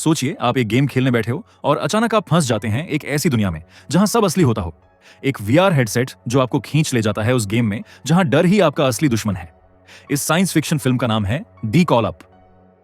सोचिए आप एक गेम खेलने बैठे हो और अचानक आप फंस जाते हैं एक ऐसी दुनिया में जहां सब असली होता हो। एक वीआर हेडसेट जो आपको खींच ले जाता है उस गेम में जहां डर ही आपका असली दुश्मन है। इस साइंस फिक्शन फिल्म का नाम है दी कॉल अप।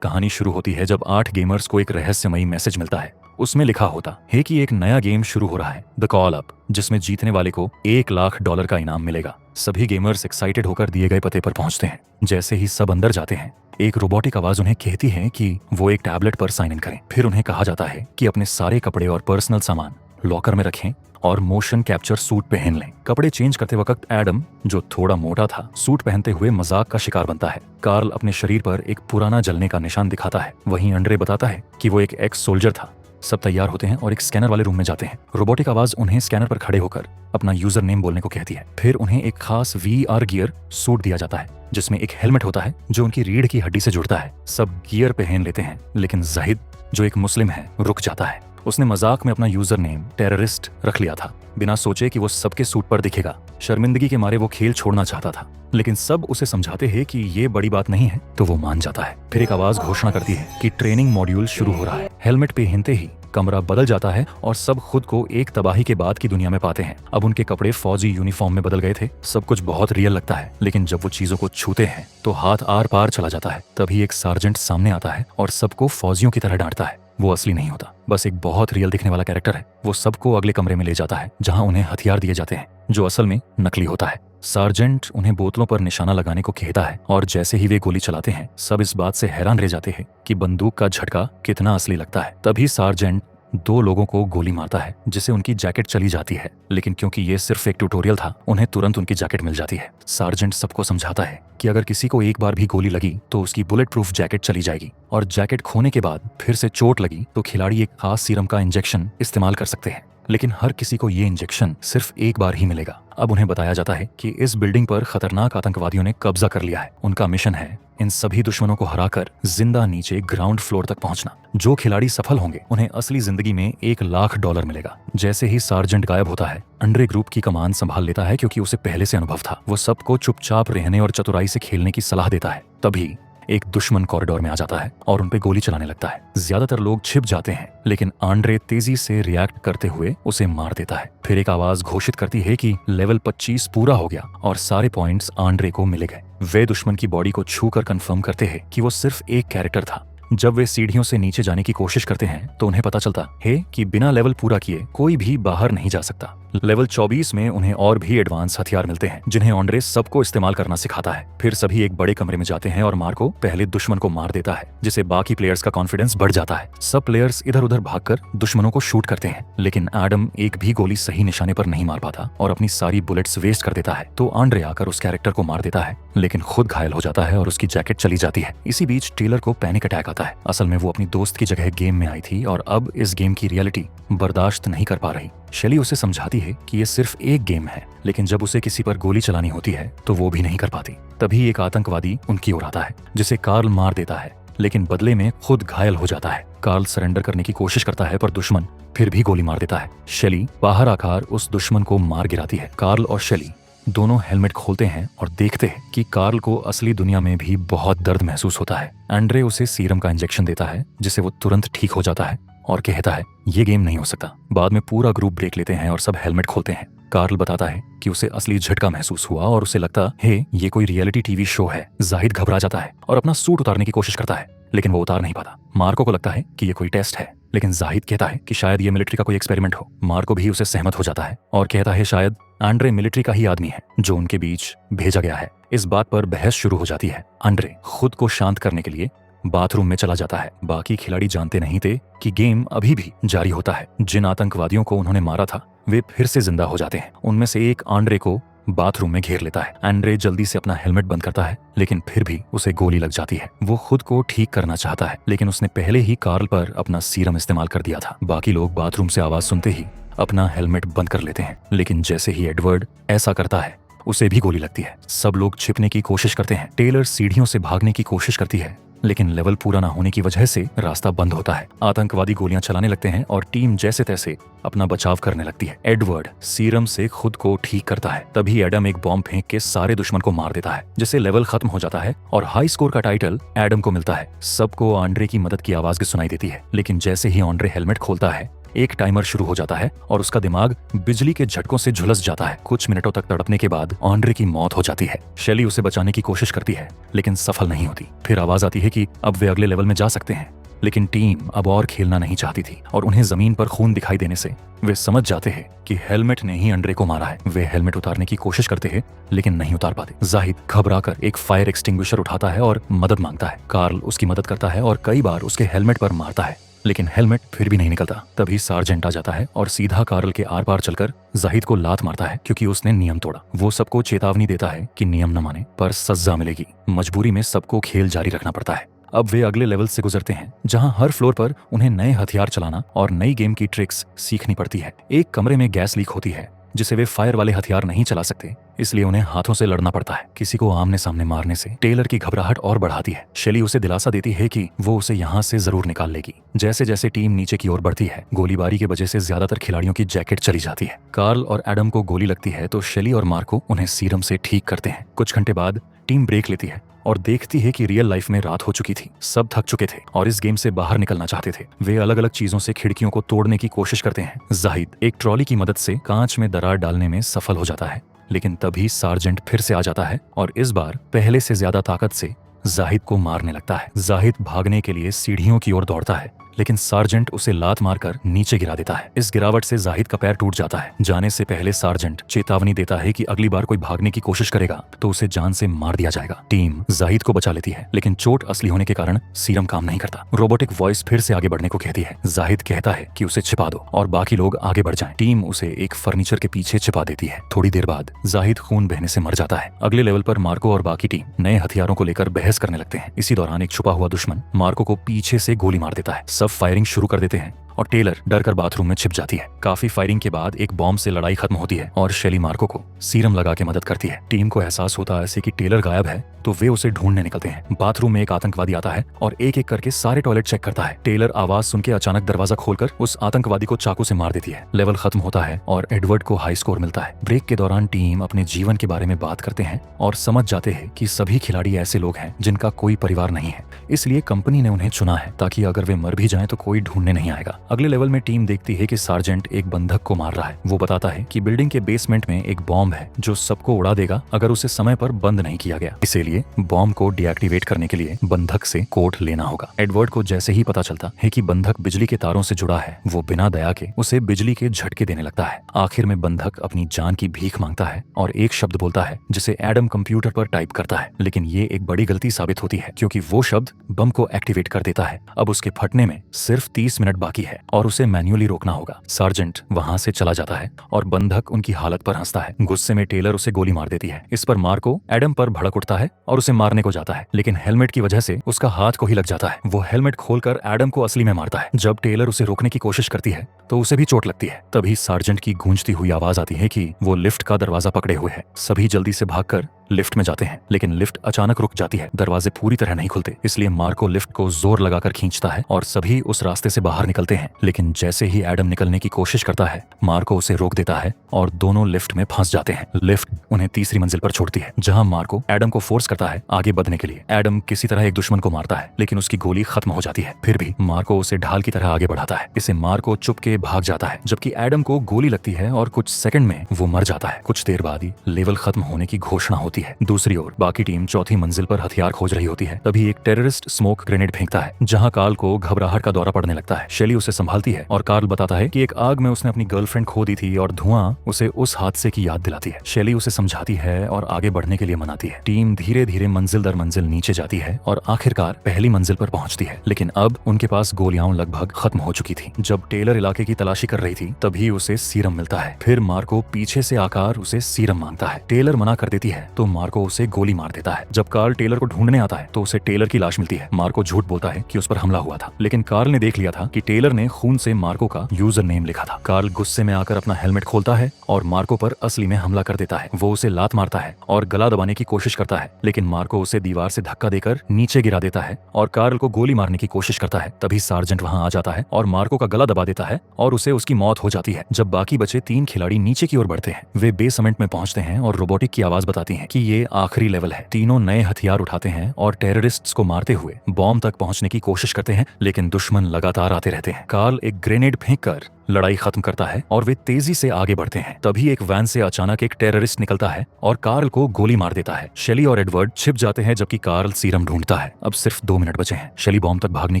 कहानी शुरू होती है जब 8 गेमर्स को एक रहस्यमयी मैसेज मिलता है। उसमें लिखा होता है कि एक नया गेम शुरू हो रहा है, द कॉल अप, जिसमें जीतने वाले को $1,00,000 का इनाम मिलेगा। सभी गेमर्स एक्साइटेड होकर दिए गए पते पर पहुंचते हैं। जैसे ही सब अंदर जाते हैं, एक रोबोटिक आवाज उन्हें कहती है कि वो एक टैबलेट पर साइन इन करें। फिर उन्हें कहा जाता है कि अपने सारे कपड़े और पर्सनल सामान लॉकर में रखें और मोशन कैप्चर सूट पहन लें। कपड़े चेंज करते वक्त एडम, जो थोड़ा मोटा था, सूट पहनते हुए मजाक का शिकार बनता है। कार्ल अपने शरीर पर एक पुराना जलने का निशान दिखाता है। वहीं अंड्रे बताता है कि वो एक एक्स सोल्जर था। सब तैयार होते हैं और एक स्कैनर वाले रूम में जाते हैं। रोबोटिक आवाज उन्हें स्कैनर पर खड़े होकर अपना यूजर नेम बोलने को कहती है। फिर उन्हें एक खास VR गियर सूट दिया जाता है जिसमें एक हेलमेट होता है जो उनकी रीढ़ की हड्डी से जुड़ता है। सब गियर पहन लेते हैं, लेकिन जाहिद, जो एक मुस्लिम है, रुक जाता है। उसने मजाक में अपना यूजर नेम टेररिस्ट रख लिया था, बिना सोचे कि वो सबके सूट पर दिखेगा। शर्मिंदगी के मारे वो खेल छोड़ना चाहता था, लेकिन सब उसे समझाते हैं कि ये बड़ी बात नहीं है, तो वो मान जाता है। फिर एक आवाज घोषणा करती है कि ट्रेनिंग मॉड्यूल शुरू हो रहा है। हेलमेट पहनते ही कमरा बदल जाता है और सब खुद को एक तबाही के बाद की दुनिया में पाते हैं। अब उनके कपड़े फौजी यूनिफॉर्म में बदल गए थे। सब कुछ बहुत रियल लगता है, लेकिन जब वो चीजों को छूते हैं तो हाथ आर पार चला जाता है। तभी एक सार्जेंट सामने आता है और सबको फौजियों की तरह डांटता है। वो असली नहीं होता, बस एक बहुत रियल दिखने वाला कैरेक्टर है। वो सबको अगले कमरे में ले जाता है जहां उन्हें हथियार दिए जाते हैं, जो असल में नकली होता है। सार्जेंट उन्हें बोतलों पर निशाना लगाने को कहता है और जैसे ही वे गोली चलाते हैं, सब इस बात से हैरान रह जाते हैं कि बंदूक का झटका कितना असली लगता है। तभी सार्जेंट 2 लोगों को गोली मारता है, जिससे उनकी जैकेट चली जाती है, लेकिन क्योंकि ये सिर्फ एक ट्यूटोरियल था, उन्हें तुरंत उनकी जैकेट मिल जाती है। सार्जेंट सबको समझाता है कि अगर किसी को एक बार भी गोली लगी तो उसकी बुलेट प्रूफ जैकेट चली जाएगी, और जैकेट खोने के बाद फिर से चोट लगी तो खिलाड़ी एक खास सीरम का इंजेक्शन इस्तेमाल कर सकते हैं, लेकिन हर किसी को ये इंजेक्शन सिर्फ एक बार ही मिलेगा। अब उन्हें बताया जाता है कि इस बिल्डिंग पर खतरनाक आतंकवादियों ने कब्जा कर लिया है। उनका मिशन है इन सभी दुश्मनों को हराकर जिंदा नीचे ग्राउंड फ्लोर तक पहुंचना। जो खिलाड़ी सफल होंगे उन्हें असली जिंदगी में $1,00,000 मिलेगा। जैसे ही सार्जेंट गायब होता है, अंड्रे ग्रुप की कमान संभाल लेता है क्योंकि उसे पहले से अनुभव था। वो सबको चुपचाप रहने और चतुराई से खेलने की सलाह देता है। तभी एक दुश्मन कॉरिडोर में आ जाता है और उनपे गोली चलाने लगता है। ज्यादातर लोग छिप जाते हैं, लेकिन आंड्रे तेजी से रिएक्ट करते हुए उसे मार देता है। फिर एक आवाज घोषित करती है कि लेवल 25 पूरा हो गया और सारे पॉइंट्स आंड्रे को मिले गए। वे दुश्मन की बॉडी को छूकर कंफर्म करते हैं कि वो सिर्फ एक कैरेक्टर था। जब वे सीढ़ियों से नीचे जाने की कोशिश करते हैं तो उन्हें पता चलता है कि बिना लेवल पूरा किए कोई भी बाहर नहीं जा सकता। लेवल 24 में उन्हें और भी एडवांस हथियार मिलते हैं जिन्हें आंड्रे सबको इस्तेमाल करना सिखाता है। फिर सभी एक बड़े कमरे में जाते हैं और मार्को पहले दुश्मन को मार देता है, जिससे बाकी प्लेयर्स का कॉन्फिडेंस बढ़ जाता है। सब प्लेयर्स इधर उधर भागकर दुश्मनों को शूट करते हैं, लेकिन एडम एक भी गोली सही निशाने पर नहीं मार पाता और अपनी सारी बुलेट्स वेस्ट कर देता है। तो आंड्रे आकर उस कैरेक्टर को मार देता है, लेकिन खुद घायल हो जाता है और उसकी जैकेट चली जाती है। इसी बीच टेलर को पैनिक अटैक आता है। असल में वो अपनी दोस्त की जगह गेम में आई थी और अब इस गेम की रियलिटी बर्दाश्त नहीं कर पा रही। शेली उसे समझाती है कि ये सिर्फ एक गेम है, लेकिन जब उसे किसी पर गोली चलानी होती है तो वो भी नहीं कर पाती। तभी एक आतंकवादी उनकी ओर आता है, जिसे कार्ल मार देता है, लेकिन बदले में खुद घायल हो जाता है। कार्ल सरेंडर करने की कोशिश करता है, पर दुश्मन फिर भी गोली मार देता है। शेली बाहर आकर उस दुश्मन को मार गिराती है। कार्ल और शेली दोनों हेलमेट खोलते हैं और देखते हैं कि कार्ल को असली दुनिया में भी बहुत दर्द महसूस होता है। एंड्रे उसे सीरम का इंजेक्शन देता है, जिससे वो तुरंत ठीक हो जाता है और कहता है ये गेम नहीं हो सकता। बाद में पूरा ग्रुप ब्रेक लेते हैं और सब हेलमेट खोलते हैं। कार्ल बताता है कि उसे असली झटका महसूस हुआ और उसे लगता है ये कोई रियलिटी टीवी शो है। जाहिद घबरा जाता है और अपना सूट उतारने की कोशिश करता है, लेकिन वो उतार नहीं पाता। मार्को को लगता है कि ये कोई टेस्ट है, लेकिन जाहिद कहता है कि शायद ये मिलिट्री का कोई एक्सपेरिमेंट हो। मार्को भी उसे सहमत हो जाता है और कहता है शायद आंड्रे मिलिट्री का ही आदमी है जो उनके बीच भेजा गया है। इस बात पर बहस शुरू हो जाती है। आंड्रे खुद को शांत करने के लिए बाथरूम में चला जाता है। बाकी खिलाड़ी जानते नहीं थे कि गेम अभी भी जारी होता है। जिन आतंकवादियों को उन्होंने मारा था वे फिर से जिंदा हो जाते हैं। उनमें से एक आंड्रे को बाथरूम में घेर लेता है। आंड्रे जल्दी से अपना हेलमेट बंद करता है, लेकिन फिर भी उसे गोली लग जाती है। वो खुद को ठीक करना चाहता है, लेकिन उसने पहले ही कार्ल पर अपना सीरम इस्तेमाल कर दिया था। बाकी लोग बाथरूम से आवाज सुनते ही अपना हेलमेट बंद कर लेते हैं, लेकिन जैसे ही एडवर्ड ऐसा करता है उसे भी गोली लगती है। सब लोग छिपने की कोशिश करते हैं। टेलर सीढ़ियों से भागने की कोशिश करती है, लेकिन लेवल पूरा ना होने की वजह से रास्ता बंद होता है। आतंकवादी गोलियां चलाने लगते हैं और टीम जैसे तैसे अपना बचाव करने लगती है। एडवर्ड सीरम से खुद को ठीक करता है, तभी एडम एक बॉम्ब फेंक के सारे दुश्मन को मार देता है, जिससे लेवल खत्म हो जाता है और हाई स्कोर का टाइटल एडम को मिलता है। सबको आंड्रे की मदद की आवाज भी सुनाई देती है, लेकिन जैसे ही आंड्रे हेलमेट खोलता है एक टाइमर शुरू हो जाता है और उसका दिमाग बिजली के झटकों से झुलस जाता है। कुछ मिनटों तक तड़पने के बाद आंड्रे की मौत हो जाती है। शेली उसे बचाने की कोशिश करती है लेकिन सफल नहीं होती। फिर आवाज आती है कि अब वे अगले लेवल में जा सकते हैं, लेकिन टीम अब और खेलना नहीं चाहती थी और उन्हें जमीन पर खून दिखाई देने से वे समझ जाते हैं कि हेलमेट ने ही आंड्रे को मारा है। वे हेलमेट उतारने की कोशिश करते हैं लेकिन नहीं उतार पाते। जाहिद घबराकर एक फायर एक्सटिंग्विशर उठाता है और मदद मांगता है। कार्ल उसकी मदद करता है और कई बार उसके हेलमेट पर मारता है, लेकिन हेलमेट फिर भी नहीं निकलता। तभी सार्जेंट आ जाता है और सीधा कार्ल के आर पार चलकर जाहिद को लात मारता है क्योंकि उसने नियम तोड़ा। वो सबको चेतावनी देता है कि नियम न माने पर सजा मिलेगी। मजबूरी में सबको खेल जारी रखना पड़ता है। अब वे अगले लेवल से गुजरते हैं जहां हर फ्लोर पर उन्हें नए हथियार चलाना और नई गेम की ट्रिक्स सीखनी पड़ती है। एक कमरे में गैस लीक होती है जिसे वे फायर वाले हथियार नहीं चला सकते, इसलिए उन्हें हाथों से लड़ना पड़ता है। किसी को आमने सामने मारने से टेलर की घबराहट और बढ़ाती है। शेली उसे दिलासा देती है कि वो उसे यहाँ से जरूर निकाल लेगी। जैसे जैसे टीम नीचे की ओर बढ़ती है, गोलीबारी की वजह से ज्यादातर खिलाड़ियों की जैकेट चली जाती है। कार्ल और एडम को गोली लगती है तो शेली और मार्को उन्हें सीरम से ठीक करते हैं। कुछ घंटे बाद टीम ब्रेक लेती है और देखती है कि रियल लाइफ में रात हो चुकी थी। सब थक चुके थे और इस गेम से बाहर निकलना चाहते थे। वे अलग अलग चीजों से खिड़कियों को तोड़ने की कोशिश करते हैं। जाहिद एक ट्रॉली की मदद से कांच में दरार डालने में सफल हो जाता है, लेकिन तभी सार्जेंट फिर से आ जाता है और इस बार पहले से ज्यादा ताकत से जाहिद को मारने लगता है। जाहिद भागने के लिए सीढ़ियों की ओर दौड़ता है, लेकिन सार्जेंट उसे लात मारकर नीचे गिरा देता है। इस गिरावट से जाहिद का पैर टूट जाता है। जाने से पहले सार्जेंट चेतावनी देता है कि अगली बार कोई भागने की कोशिश करेगा तो उसे जान से मार दिया जाएगा। टीम जाहिद को बचा लेती है, लेकिन चोट असली होने के कारण सीरम काम नहीं करता। रोबोटिक वॉइस फिर से आगे बढ़ने को कहती है। जाहिद कहता है कि उसे छिपा दो और बाकी लोग आगे बढ़ जाएं। टीम उसे एक फर्नीचर के पीछे छिपा देती है। थोड़ी देर बाद जाहिद खून बहने से मर जाता है। अगले लेवल पर मार्को और बाकी टीम नए हथियारों को लेकर बहस करने लगते हैं। इसी दौरान एक छुपा हुआ दुश्मन मार्को को पीछे से गोली मार देता है। सब फायरिंग शुरू कर देते हैं और टेलर डर कर बाथरूम में छिप जाती है। काफी फायरिंग के बाद एक बॉम्ब से लड़ाई खत्म होती है और शेली मार्को को सीरम लगा के मदद करती है। टीम को एहसास होता है कि टेलर गायब है तो वे उसे ढूंढने निकलते हैं। बाथरूम में एक आतंकवादी आता है और एक एक करके सारे टॉयलेट चेक करता है। टेलर आवाज सुन के अचानक दरवाजा खोलकर उस आतंकवादी को चाकू से मार देती है। लेवल खत्म होता है और एडवर्ड को हाई स्कोर मिलता है। ब्रेक के दौरान टीम अपने जीवन के बारे में बात करते हैं और समझ जाते हैं कि सभी खिलाड़ी ऐसे लोग हैं जिनका कोई परिवार नहीं है, इसलिए कंपनी ने उन्हें चुना है ताकि अगर वे मर भी जाएं तो कोई ढूंढने नहीं आएगा। अगले लेवल में टीम देखती है कि सार्जेंट एक बंधक को मार रहा है। वो बताता है कि बिल्डिंग के बेसमेंट में एक बॉम्ब है जो सबको उड़ा देगा अगर उसे समय पर बंद नहीं किया गया। इसीलिए बॉम्ब को डीएक्टिवेट करने के लिए बंधक से कोड लेना होगा। एडवर्ड को जैसे ही पता चलता है कि बंधक बिजली के तारों से जुड़ा है, वो बिना दया के उसे बिजली के झटके देने लगता है। आखिर में बंधक अपनी जान की भीख मांगता है और एक शब्द बोलता है जिसे एडम कंप्यूटर पर टाइप करता है, लेकिन ये एक बड़ी गलती साबित होती है क्योंकि वो शब्द बम को एक्टिवेट कर देता है। अब उसके फटने में सिर्फ 30 मिनट बाकी है और उसे मैन्युअली रोकना होगा। सार्जेंट वहां से चला जाता है और बंधक उनकी हालत पर हंसता है। गुस्से में टेलर उसे गोली मार देती है। इस पर मार्को एडम पर भड़क उठता है और उसे मारने को जाता है, लेकिन हेलमेट की वजह से उसका हाथ को ही लग जाता है। वो हेलमेट खोलकर एडम को असली में मारता है। जब टेलर उसे रोकने की कोशिश करती है तो उसे भी चोट लगती है। तभी सार्जेंट की गूंजती हुई आवाज आती है कि वो लिफ्ट का दरवाजा पकड़े हुए है। सभी जल्दी से भागकर लिफ्ट में जाते हैं, लेकिन लिफ्ट अचानक रुक जाती है। दरवाजे पूरी तरह नहीं खुलते, इसलिए मार्को लिफ्ट को जोर लगाकर खींचता है और सभी उस रास्ते से बाहर निकलते हैं। लेकिन जैसे ही एडम निकलने की कोशिश करता है, मार्को उसे रोक देता है और दोनों लिफ्ट में फंस जाते हैं। लिफ्ट उन्हें तीसरी मंजिल पर छोड़ती है, जहां मार्को एडम को फोर्स करता है आगे बढ़ने के लिए। एडम किसी तरह एक दुश्मन को मारता है, लेकिन उसकी गोली खत्म हो जाती है। फिर भी मार्को उसे ढाल की तरह आगे बढ़ाता है। इसे मार्को चुप के भाग जाता है, जबकि एडम को गोली लगती है और कुछ सेकंड में वो मर जाता है। कुछ देर बाद ही लेवल खत्म होने की घोषणा होती है। दूसरी ओर बाकी टीम चौथी मंजिल पर हथियार खोज रही होती है। तभी एक टेररिस्ट स्मोक ग्रेनेड फेंकता है, जहां कार्ल को घबराहट का दौरा पड़ने लगता है। शेली उसे संभालती है और कार्ल बताता है कि एक आग में उसने अपनी गर्लफ्रेंड खो दी थी और धुआं उसे उस हादसे की याद दिलाती है। शेली उसे समझाती है और आगे बढ़ने के लिए मनाती है। टीम धीरे धीरे मंजिल दर मंजिल नीचे जाती है और आखिरकार पहली मंजिल पर पहुंचती है, लेकिन अब उनके पास गोलियां लगभग खत्म हो चुकी थी। जब टेलर इलाके की तलाशी कर रही थी तभी उसे सीरम मिलता है। फिर मार्को पीछे से आकर उसे सीरम मांगता है। टेलर मना कर देती है तो मार्को उसे गोली मार देता है। जब कार्ल टेलर को ढूंढने आता है तो उसे टेलर की लाश मिलती है। मार्को झूठ बोलता है कि उस पर हमला हुआ था, लेकिन कार्ल ने देख लिया था कि टेलर ने खून से मार्को का यूजर नेम लिखा था। कार्ल गुस्से में आकर अपना हेलमेट खोलता है और मार्को पर असली में हमला कर देता है। वो उसे लात मारता है और गला दबाने की कोशिश करता है, लेकिन मार्को उसे दीवार से धक्का देकर नीचे गिरा देता है और कार्ल को गोली मारने की कोशिश करता है। तभी सार्जेंट वहां आ जाता है और मार्को का गला दबा देता है और उसे उसकी मौत हो जाती है। जब बाकी बचे 3 खिलाड़ी नीचे की ओर बढ़ते हैं, वे बेसमेंट में पहुंचते हैं और रोबोटिक की आवाज बताती है कि ये आखिरी लेवल है। तीनों नए हथियार उठाते हैं और टेररिस्ट्स को मारते हुए बॉम्ब तक पहुंचने की कोशिश करते हैं, लेकिन दुश्मन लगातार आते रहते हैं। कार्ल एक ग्रेनेड फेंककर लड़ाई खत्म करता है और वे तेजी से आगे बढ़ते हैं। तभी एक वैन से अचानक एक टेररिस्ट निकलता है और कार्ल को गोली मार देता है। शेली और एडवर्ड छिप जाते हैं जबकि कार्ल सीरम ढूंढता है। अब सिर्फ 2 मिनट बचे हैं। शेली बॉम्ब तक भागने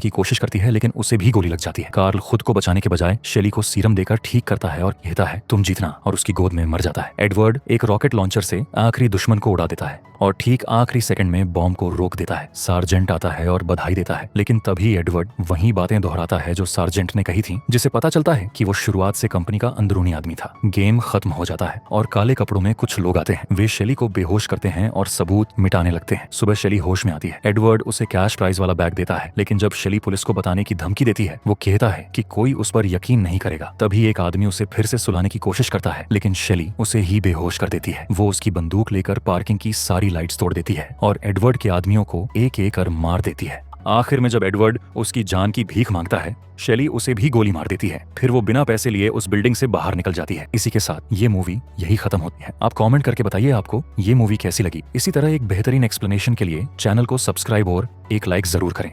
की कोशिश करती है, लेकिन उसे भी गोली लग जाती है। कार्ल खुद को बचाने के बजाय शेली को सीरम देकर ठीक करता है और कहता है तुम जीतना, और उसकी गोद में मर जाता है। एडवर्ड एक रॉकेट लॉन्चर से आखिरी दुश्मन को उड़ा देता है और ठीक आखिरी सेकंड में बॉम्ब को रोक देता है। सार्जेंट आता है और बधाई देता है, लेकिन तभी एडवर्ड वही बातें दोहराता है जो सार्जेंट ने कही थी, जिसे पता चलता है कि वो शुरुआत से कंपनी का अंदरूनी आदमी था। गेम खत्म हो जाता है और काले कपड़ों में कुछ लोग आते हैं। वे शेली को बेहोश करते हैं और सबूत मिटाने लगते हैं। सुबह शेली होश में आती है। एडवर्ड उसे कैश प्राइज वाला बैग देता है, लेकिन जब शेली पुलिस को बताने की धमकी देती है, वो कहता है कि कोई उस पर यकीन नहीं करेगा। तभी एक आदमी उसे फिर से सुलाने की कोशिश करता है, लेकिन शेली उसे ही बेहोश कर देती है। वो उसकी बंदूक लेकर पार्किंग की सारी लाइट्स तोड़ देती है और एडवर्ड के आदमियों को एक एक कर मार देती है। आखिर में जब एडवर्ड उसकी जान की भीख मांगता है, शेली उसे भी गोली मार देती है। फिर वो बिना पैसे लिए उस बिल्डिंग से बाहर निकल जाती है। इसी के साथ ये मूवी यही खत्म होती है। आप कमेंट करके बताइए आपको ये मूवी कैसी लगी। इसी तरह एक बेहतरीन एक्सप्लेनेशन के लिए चैनल को सब्सक्राइब और एक लाइक जरूर करें।